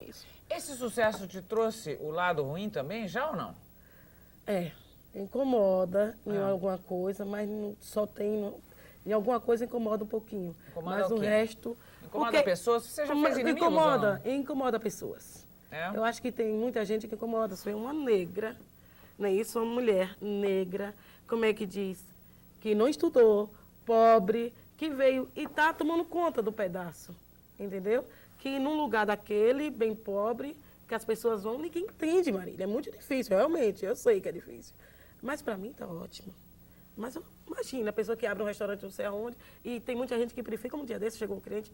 isso. Esse sucesso te trouxe o lado ruim também, já ou não? Incomoda em alguma coisa, mas só tem... Em alguma coisa incomoda um pouquinho. Incomoda mas o o quê? resto... Incomoda pessoas? Você já fez inimigos Incomoda, ou não? incomoda pessoas. É? Eu acho que tem muita gente que incomoda. Sou uma negra, não é isso? Uma mulher negra, como é que diz? Que não estudou, pobre, que veio e está tomando conta do pedaço, entendeu? Que num lugar daquele, bem pobre, que as pessoas vão, ninguém entende, Marília. É muito difícil, realmente, eu sei que é difícil. Mas para mim está ótimo. Mas imagina, a pessoa que abre um restaurante não sei aonde, e tem muita gente que prefere, como um dia desse chegou um cliente,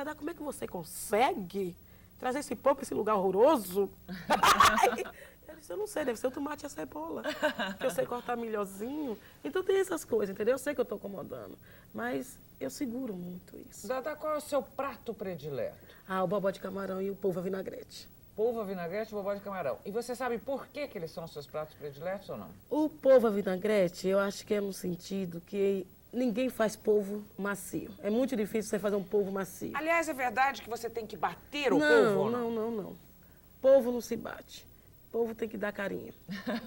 Dá, como é que você consegue trazer esse povo para esse lugar horroroso? Eu disse, eu não sei, deve ser o tomate e a cebola, que eu sei cortar milhozinho. Então tem essas coisas, entendeu? Eu sei que eu estou incomodando, mas eu seguro muito isso. Dada, qual é o seu prato predileto? O bobó de camarão e o polvo à vinagrete. Polvo à vinagrete e bobó de camarão. E você sabe por que eles são seus pratos prediletos ou não? O polvo à vinagrete, eu acho que é no sentido que ninguém faz polvo macio. É muito difícil você fazer um polvo macio. Aliás, é verdade que você tem que bater o polvo ou não? Não. Polvo não se bate. Polvo tem que dar carinho.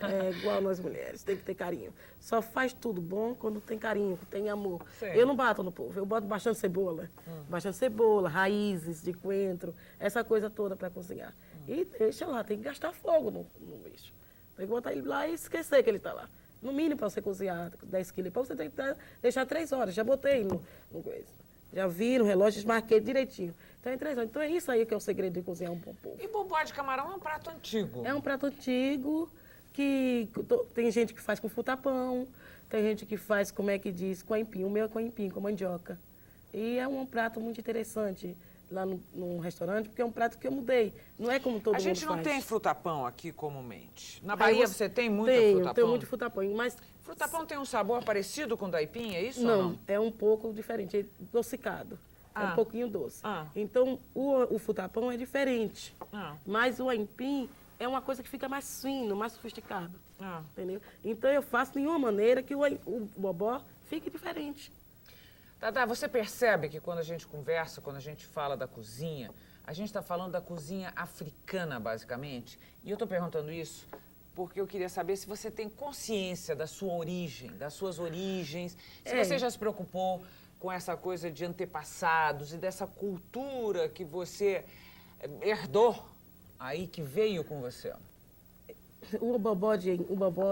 É igual nós mulheres, tem que ter carinho. Só faz tudo bom quando tem carinho, tem amor. Sim. Eu não bato no polvo, eu boto bastante cebola. Bastante cebola, raízes de coentro, essa coisa toda para cozinhar. E deixa lá, tem que gastar fogo no bicho. Tem que botar ele lá e esquecer que ele está lá. No mínimo para você cozinhar 10 quilos, você tem que deixar 3 horas. Já botei no coisa. Já vi no relógio, desmarquei direitinho. Então, em 3 horas. Então, é isso aí que é o segredo de cozinhar um bom polvo. E bobó de camarão é um prato antigo. É um prato antigo que tem gente que faz com frutapão, tem gente que faz, como é que diz, com aipim. O meu é com aipim, com mandioca. E é um prato muito interessante lá no restaurante, porque é um prato que eu mudei. Não é como todo mundo faz. A gente não tem frutapão aqui comumente. Na Bahia você tem muito frutapão? Tenho muito frutapão, mas... Frutapão tem um sabor parecido com o da aipim, é isso ou não? É um pouco diferente, é adocicado. É um pouquinho doce. Então, o frutapão é diferente. Mas o aipim é uma coisa que fica mais fino, mais sofisticado. Entendeu? Então, eu faço de uma maneira que o bobó fique diferente. Dada, você percebe que quando a gente conversa, quando a gente fala da cozinha, a gente está falando da cozinha africana, basicamente? E eu estou perguntando isso porque eu queria saber se você tem consciência da sua origem, das suas origens, se você já se preocupou com essa coisa de antepassados e dessa cultura que você herdou aí, que veio com você. O bobó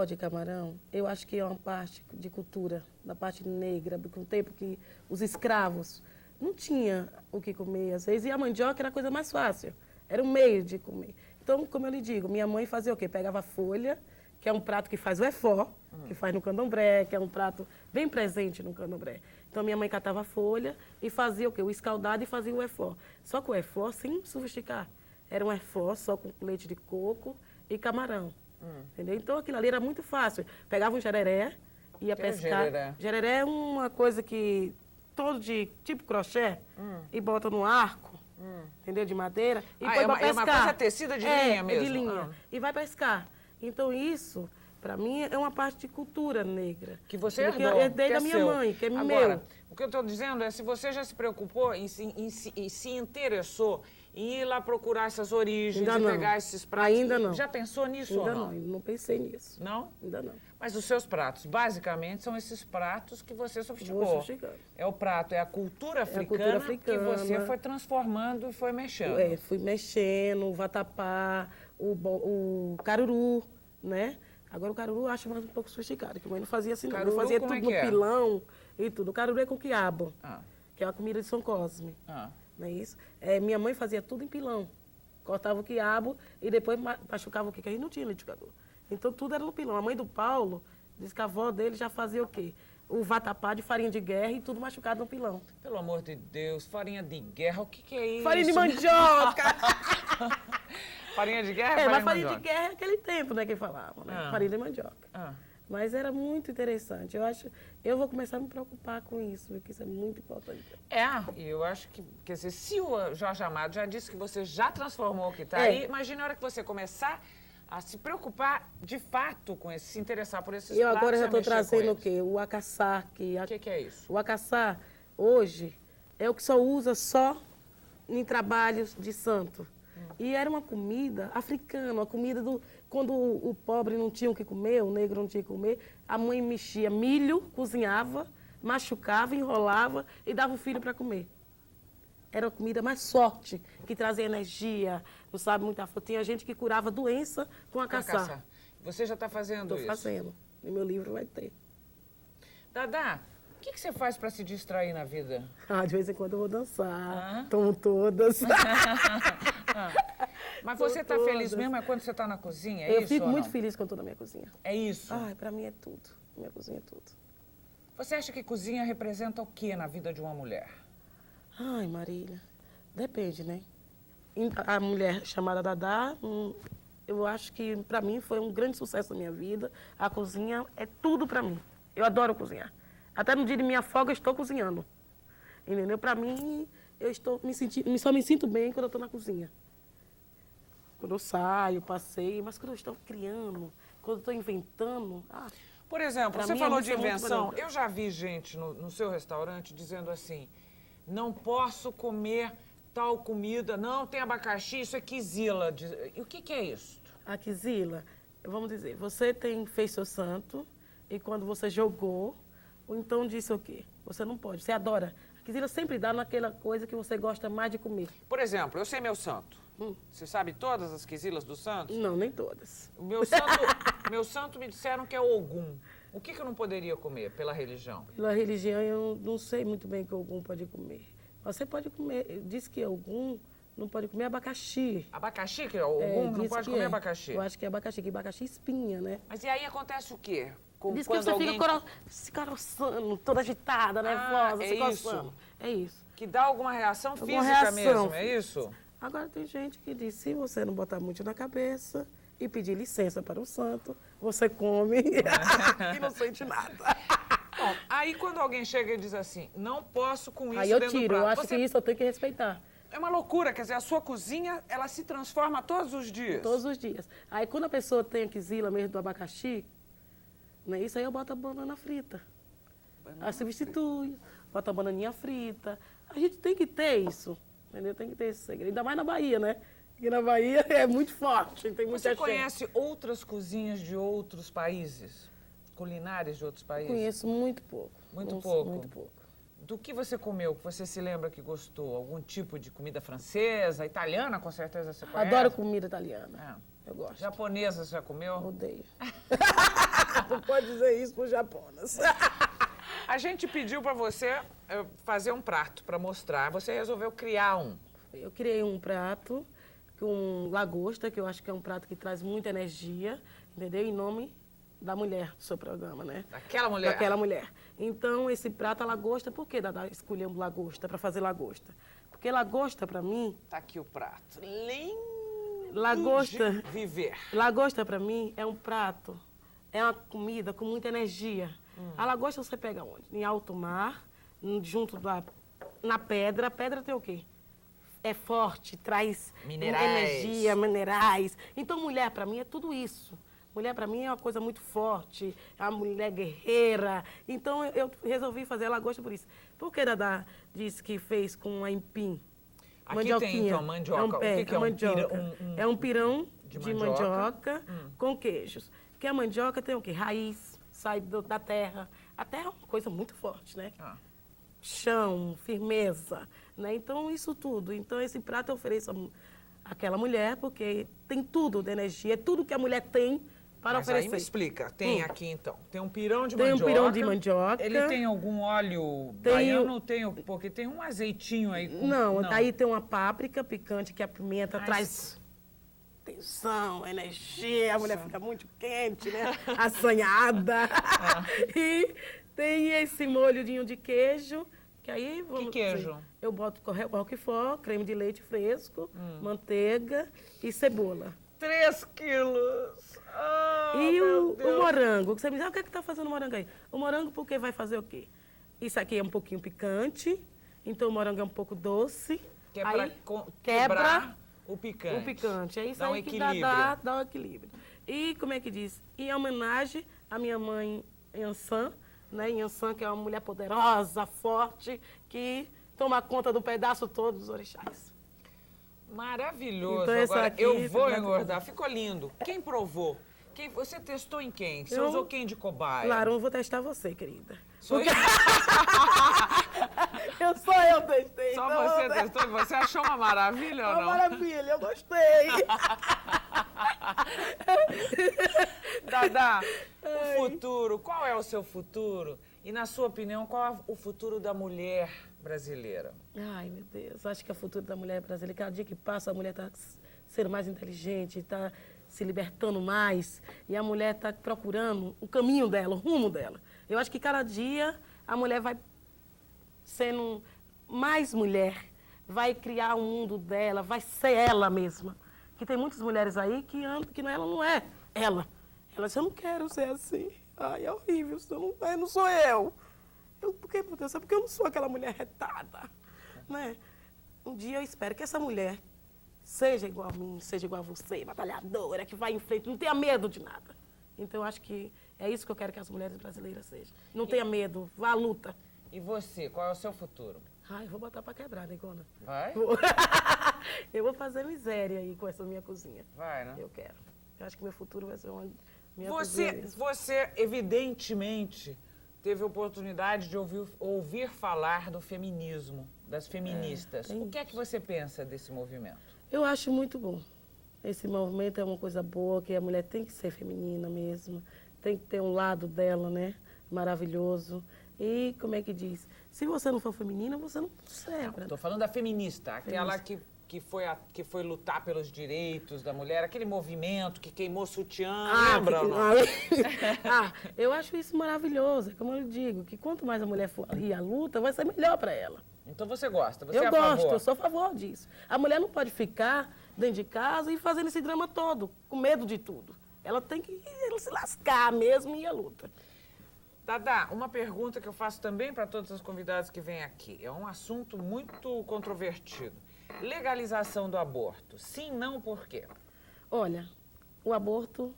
de camarão, eu acho que é uma parte de cultura, da parte negra, porque no tempo que os escravos não tinham o que comer, às vezes, e a mandioca era a coisa mais fácil, era o meio de comer. Então, como eu lhe digo, minha mãe fazia o quê? Pegava a folha, que é um prato que faz o efó, que faz no candomblé, que é um prato bem presente no candomblé. Então, minha mãe catava a folha e fazia o quê? O escaldado e fazia o efó. Só que o efó, sem sofisticar, era um efó só com leite de coco e camarão. Entendeu? Então, aquilo ali era muito fácil. Pegava um jereré, ia pescar. Jereré é uma coisa que, todo de tipo crochê, e bota no arco. Entendeu? De madeira. E põe pra pescar. É uma coisa tecida de linha mesmo? É de linha. E vai pescar. Então, isso, para mim, é uma parte de cultura negra. Que você herdou, eu herdei da minha mãe, que é meu. O que eu estou dizendo é, se você já se preocupou e se interessou em ir lá procurar essas origens e pegar esses pratos... Ainda não. Já pensou nisso ou não? Ainda não pensei nisso. Não? Ainda não. Mas os seus pratos, basicamente, são esses pratos que você sofisticou. Vou sofisticando. É o prato, é a cultura africana, que você foi transformando e foi mexendo. Fui mexendo, o vatapá, o caruru, né? Agora o caruru eu acho mais um pouco sofisticado, que a mãe não fazia assim, não. Eu fazia tudo no pilão e tudo. O caruru é com quiabo, que é a comida de São Cosme. Não é isso? Minha mãe fazia tudo em pilão. Cortava o quiabo e depois machucava o quê? Que a gente não tinha liquidificador. Então tudo era no pilão. A mãe do Paulo disse que a avó dele já fazia o quê? O vatapá de farinha de guerra e tudo machucado no pilão. Pelo amor de Deus, farinha de guerra, o que é isso? Farinha de mandioca! Farinha de guerra? Mas farinha de guerra é aquele tempo, né, que falavam, né? Farinha de mandioca. Mas era muito interessante. Eu vou começar a me preocupar com isso, porque isso é muito importante. E eu acho que, quer dizer, se o Jorge Amado já disse que você já transformou o que está aí, imagina a hora que você começar a se preocupar de fato com esse, se interessar por esses pratos. Eu agora já estou trazendo o quê? O acaçá. O que é isso? O acaçá, hoje, é o que só usa só em trabalhos de santo. E era uma comida africana, uma comida do... Quando o pobre não tinha o que comer, o negro não tinha o que comer, a mãe mexia milho, cozinhava, machucava, enrolava e dava o filho para comer. Era a comida mais forte, que trazia energia, não sabe, muita força. Tinha gente que curava doença com a caçar. Você já está fazendo isso? Estou fazendo. E meu livro vai ter. Dadá, o que você faz para se distrair na vida? Ah, de vez em quando eu vou dançar, tomo todas. Mas você está feliz mesmo quando você está na cozinha, é eu isso fico ou muito não? feliz quando estou na minha cozinha. É isso? Ai, para mim é tudo. Minha cozinha é tudo. Você acha que cozinha representa o que na vida de uma mulher? Ai, Marília, depende, né? A mulher chamada Dadá, eu acho que para mim foi um grande sucesso na minha vida. A cozinha é tudo para mim. Eu adoro cozinhar. Até no dia de minha folga eu estou cozinhando. Entendeu? Para mim, eu estou só me sinto bem quando eu estou na cozinha. Quando eu saio, passeio, mas quando eu estou criando, quando eu estou inventando... Por exemplo, pra você mim, falou isso de é muito invenção. maravilhoso. Eu já vi gente no seu restaurante dizendo assim, não posso comer tal comida, não tem abacaxi, isso é quizila. E o que é isso? A quizila, vamos dizer, você fez seu santo e quando você jogou, ou então disse o quê? Você não pode, você adora. A quizila sempre dá naquela coisa que você gosta mais de comer. Por exemplo, eu sei meu santo. Você sabe todas as quizilas do santo? Não, nem todas. O meu santo me disseram que é Ogum. O que eu não poderia comer pela religião? Pela religião, eu não sei muito bem o que algum pode comer. Você pode comer, diz que algum não pode comer abacaxi. Abacaxi? Que é Ogum não diz pode que comer é. abacaxi? Eu acho que é abacaxi, que abacaxi espinha, né? Mas e aí acontece o quê? Diz que você fica se caroçando, toda agitada, nervosa, é se coçando. isso? É isso. Que dá alguma reação Alguma física reação mesmo, é isso? Agora tem gente que diz, se você não botar muito na cabeça e pedir licença para o santo, você come e não sente nada. Bom, aí quando alguém chega e diz assim, não posso com isso Aí eu dentro do tiro, eu prato. acho que isso eu tenho que respeitar. É uma loucura, quer dizer, a sua cozinha, ela se transforma todos os dias. Todos os dias. Aí quando a pessoa tem a quizila mesmo do abacaxi, né, isso aí eu boto a banana frita. Aí substitui, bota a bananinha frita. A gente tem que ter isso, entendeu? Tem que ter esse segredo. Ainda mais na Bahia, né? Porque na Bahia é muito forte, tem muita Você gente. conhece outras cozinhas de outros países? Culinárias de outros países? Conheço muito pouco. Muito pouco? Muito pouco. Do que você comeu, que você se lembra que gostou? Algum tipo de comida francesa, italiana, com certeza você conhece? Adoro comida italiana. Eu gosto. Japonesa, você já comeu? Odeio. Não pode dizer isso para os japoneses. A gente pediu para você fazer um prato para mostrar. Você resolveu criar um. Eu criei um prato com lagosta, que eu acho que é um prato que traz muita energia, entendeu? Em nome da mulher do seu programa, né? Daquela mulher? Daquela mulher. Então, esse prato, a lagosta, por que Dadá escolhemos lagosta, para fazer lagosta? Porque lagosta, para mim... Tá aqui o prato. Lindo Lagosta, de viver. Lagosta, para mim, é um prato, é uma comida com muita energia. A lagosta você pega onde? Em alto mar, junto na pedra. A pedra tem o quê? É forte, traz energia, minerais. Então, mulher, para mim, é tudo isso. Mulher, para mim, é uma coisa muito forte, é uma mulher guerreira. Então, eu resolvi fazer a lagosta por isso. Por que Dadá disse que fez com aipim? Aqui tem, então, mandioca. O que é mandioca? É um pirão de mandioca com queijos. Porque a mandioca tem o quê? Raiz, sai da terra. A terra é uma coisa muito forte, né? Chão, firmeza, né? Então, isso tudo. Então, esse prato eu ofereço àquela mulher, porque tem tudo de energia, é tudo que a mulher tem para oferecer. Aí me explica, tem aqui então, tem um pirão de mandioca. Tem um pirão de mandioca. Ele tem algum óleo baiano? Porque tem um azeitinho aí. Não, aí tem uma páprica picante, que a pimenta traz tensão, energia, a mulher fica muito quente, né? Assanhada. E tem esse molhodinho de queijo, que aí vamos... Que queijo? Eu boto roquefort, creme de leite fresco, manteiga e cebola. 3 quilos! E o morango, que você me diz, o que é que tá fazendo o morango aí? O morango porque vai fazer o quê? Isso aqui é um pouquinho picante, então o morango é um pouco doce. Que é aí para quebra o picante. O picante. É isso dá aí que dá um equilíbrio. E como é que diz? Em homenagem à minha mãe Yansan, né? Yansan, que é uma mulher poderosa, forte, que toma conta do pedaço todo dos orixás. Maravilhoso. Então, essa Agora, aqui, eu vou tá engordar. Ficou lindo. Quem provou? Você testou em quem? Você usou quem de cobaia? Claro, eu vou testar você, querida. Sou eu? eu testei. Só então você testou e você achou uma maravilha ou Uma não? maravilha, eu gostei. Dada, o futuro, qual é o seu futuro? E, na sua opinião, qual é o futuro da mulher brasileira? Ai, meu Deus, acho que é o futuro da mulher brasileira. Cada dia que passa, a mulher está sendo mais inteligente, está se libertando mais. E a mulher está procurando o caminho dela, o rumo dela. Eu acho que cada dia a mulher vai sendo mais mulher, vai criar o mundo dela, vai ser ela mesma. Que tem muitas mulheres aí que ela não é ela. Ela diz, eu não quero ser assim. Ai, é horrível, isso não sou eu. Por que, meu Deus? É porque eu não sou aquela mulher retada, né? Um dia eu espero que essa mulher seja igual a mim, seja igual a você, batalhadora, que vai em frente, não tenha medo de nada. Então, eu acho que é isso que eu quero que as mulheres brasileiras sejam. Não tenha medo, vá à luta. E você, qual é o seu futuro? Ai, vou botar pra quebrar, negona. Vai? Eu vou fazer miséria aí com essa minha cozinha. Vai, né? Eu quero. Eu acho que meu futuro vai ser uma minha Você, cozinha. você, evidentemente, teve oportunidade de ouvir falar do feminismo, das feministas. O que é que você pensa desse movimento? Eu acho muito bom. Esse movimento é uma coisa boa, que a mulher tem que ser feminina mesmo, tem que ter um lado dela, né? Maravilhoso. E, como é que diz? Se você não for feminina, você não serve. Estou falando da feminista, aquela que foi lutar pelos direitos da mulher, aquele movimento que queimou sutiã, lembra? Eu acho isso maravilhoso. Como eu digo, que quanto mais a mulher for ir à luta, vai ser melhor para ela. Então você gosta, você Eu é a gosto, favor? eu sou a favor disso. A mulher não pode ficar dentro de casa e fazendo esse drama todo, com medo de tudo. Ela tem que se lascar mesmo e ir à luta. Dada, uma pergunta que eu faço também para todos os convidados que vêm aqui. É um assunto muito controvertido. Legalização do aborto. Sim, não, por quê? Olha, o aborto,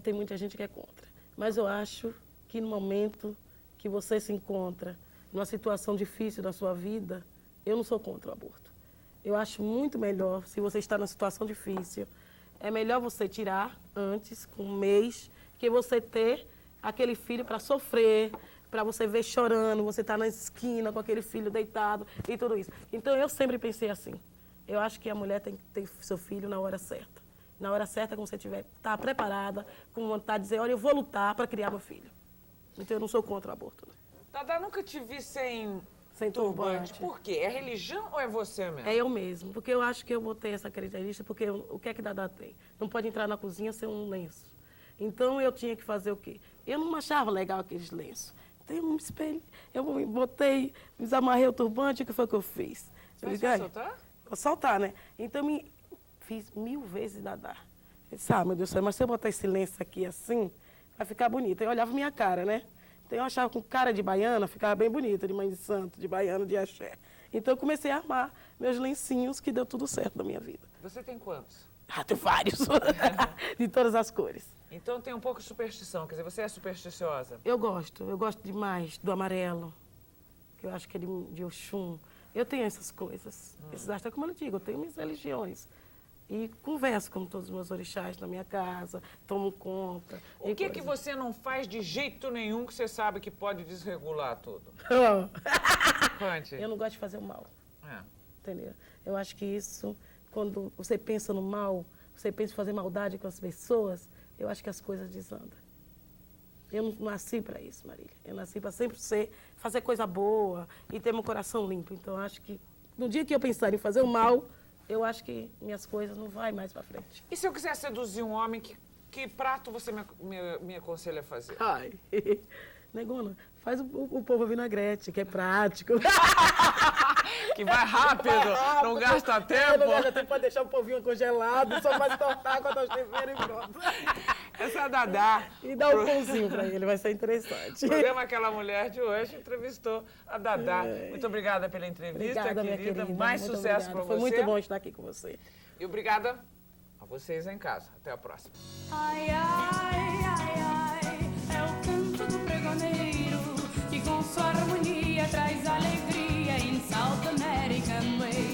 tem muita gente que é contra. Mas eu acho que no momento que você se encontra numa situação difícil da sua vida, eu não sou contra o aborto. Eu acho muito melhor, se você está numa situação difícil, é melhor você tirar antes, com um mês, que você ter aquele filho para sofrer, para você ver chorando, você tá na esquina com aquele filho deitado e tudo isso. Então, eu sempre pensei assim. Eu acho que a mulher tem que ter seu filho na hora certa. Na hora certa, quando você tá preparada, com vontade de dizer, olha, eu vou lutar para criar meu filho. Então, eu não sou contra o aborto. Né? Dada, nunca te vi sem turbante. Por quê? É religião ou é você mesmo? É eu mesmo, porque eu acho que eu botei essa característica, porque o que é que Dada tem? Não pode entrar na cozinha sem um lenço. Então, eu tinha que fazer o quê? Eu não achava legal aqueles lenços. Então, eu me espelhei, eu me botei, desamarrei o turbante, o que foi que eu fiz? Você vai soltar? Vou soltar, né? Então, fiz 1000 vezes Dada. Eu disse, meu Deus do céu, mas se eu botar esse lenço aqui assim, vai ficar bonito. Eu olhava minha cara, né? Então, eu achava com cara de baiana, ficava bem bonita, de mãe de santo, de baiana, de axé. Então, eu comecei a armar meus lencinhos, que deu tudo certo na minha vida. Você tem quantos? Tenho vários, de todas as cores. Então, tem um pouco de superstição, quer dizer, você é supersticiosa? Eu gosto demais do amarelo, que eu acho que é de Oxum. Eu tenho essas coisas. Esses astros, como eu digo, eu tenho minhas religiões. E converso com todos os meus orixás na minha casa, tomo conta. O que é que você não faz de jeito nenhum que você sabe que pode desregular tudo? Conte. Eu não gosto de fazer o mal. É. Entendeu? Eu acho que isso, quando você pensa no mal, você pensa em fazer maldade com as pessoas, eu acho que as coisas desandam. Eu não nasci para isso, Marília. Eu nasci para sempre fazer coisa boa e ter meu coração limpo. Então, eu acho que no dia que eu pensar em fazer o mal, eu acho que minhas coisas não vão mais para frente. E se eu quiser seduzir um homem, que prato você me aconselha a fazer? Ai, negona, faz o polvo vinagrete, que é prático. Que vai rápido, não gasta tempo. Não gasta tempo para deixar o povinho congelado, só faz tortar com a tosteira e pronto. Essa é a Dada. E dá um pãozinho para ele, vai ser interessante. O programa Aquela Mulher de hoje entrevistou a Dada. Muito obrigada pela entrevista, obrigada, minha querida. querida. Mais Muito sucesso para obrigada. você. Foi muito bom estar aqui com você. E obrigada a vocês em casa. Até a próxima. Ai, ai, ai, ai, é o canto do pregoneiro que com sua harmonia traz alegria em South American Way.